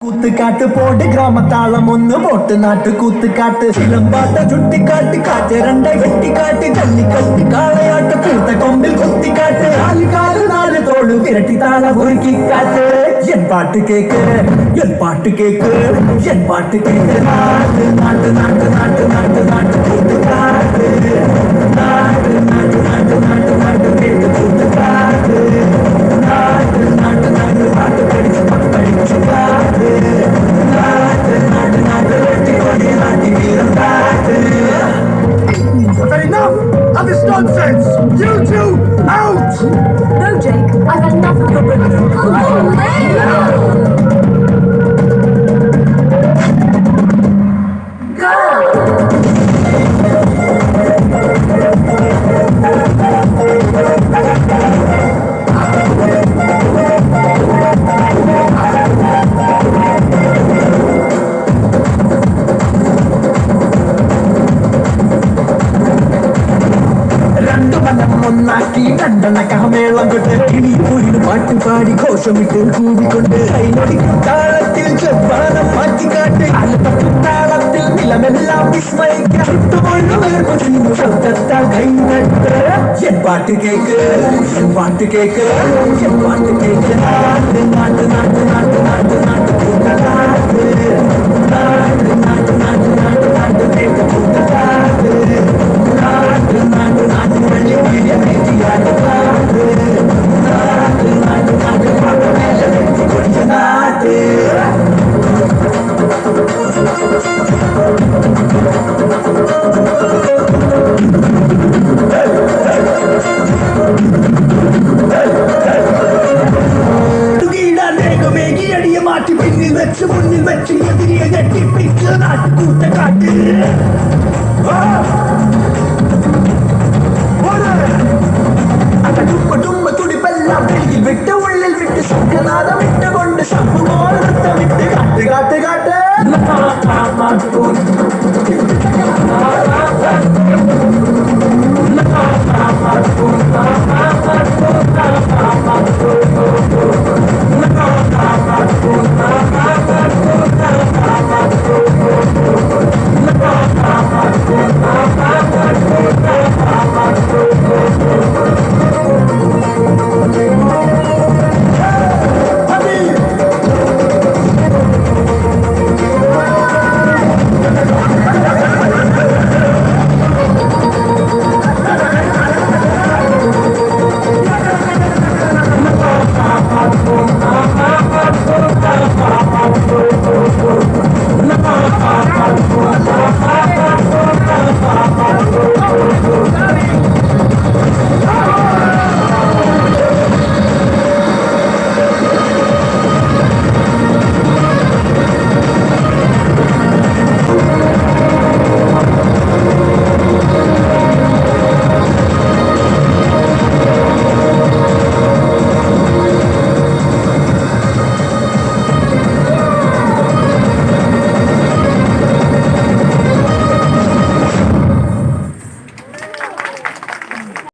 കൂത്തുകാട്ട് pot ഗ്രാമത്താളം ഒന്ന് pot നാട്ട് കൂത്തുകാട്ട് ചിലമ്പാട്ട ചുട്ടിക്കാട്ട് കാറ്റ് രണ്ടായി വെട്ടിക്കാട്ട് ജല്ലിക്കട്ടി കാളയാട്ട് പൂത്ത കൊമ്പിൽ കുത്തിക്കാട്ട് കാല് നാല് തോള് വിരട്ടി താള ഒരുക്കിക്കാട്ട് എൻ പാട്ട് കേക്ക് എൻ പാട്ട് കേക്ക് എൻ പാട്ട് കേക്ക് നാട്ട് നാട്ട് നാട്ട് നാട്ട് നാട്ട് നാട്ട് കൂത്തുകാട്ട് നാട്ട് നാട്ട് നാട്ട് നാട്ട് നാട്ട് കേട്ട് കൂത്തുകാട്ട് നാട്ട് നാട്ട് നാട്ട് പാട്ട് പഠിച്ച് പഠിച്ചു കാട്ട് Enough of this nonsense! You two, out! No, Jake, I've had enough of your rhythm. Come on, ഒന്നാക്കി രണ്ടെണ്ണ കഹമേളം കൊണ്ട് കിളി പോയിന് പാട്ട് പാടി ഘോഷമിട്ട് കൂവിക്കൊണ്ട് കൈനൊടിക്കും താളത്തിൽ ചെപ്പാനം മാറ്റിക്കാട്ട് അലത്തക്കും താളത്തിൽ നിലമെല്ലാം വിസ്മയിക്കാൻ ചുട്ടുകൊള്ളുന്നു ശബ്ദത്താൽ കൈനട്ട് എൻ പാട്ട് കേക്ക് എൻ പാട്ട് കേക്ക് എൻ പാട്ട് കേക്ക് നാട്ട് നാട്ട് നാട്ട് നാട്ട് നാട്ട് നാട്ട് കൂട്ടനാട്ട് നാട്ട് നാട്ട് നാട്ട് നാട്ട് നാട്ട് കേട്ട് കൂട്ടനാട്ട് നാട്ട് നാട്ട് നാട്ട് വലിയ വലിയ നെറ്റിയാട്ട് നാട്ട് നാട്ട് നാട്ട് നാട്ട് പാട്ട് മേലെ നെറ്റി കൊടിച്ച നാട്ട് മാറ്റി പിന്നിൽ വെച്ച് മുന്നിൽ വെച്ച് എതിരിയെ ഞെട്ടിപ്പിച്ച് നാട്ടുകൂട്ട കാട്ട് തുടിപ്പെല്ലാം വെളിയിൽ വിട്ട് ഉള്ളിൽ വിട്ട് ശബ്ദനാഥം ഇട്ടുകൊണ്ട് ശബ്ദമോളം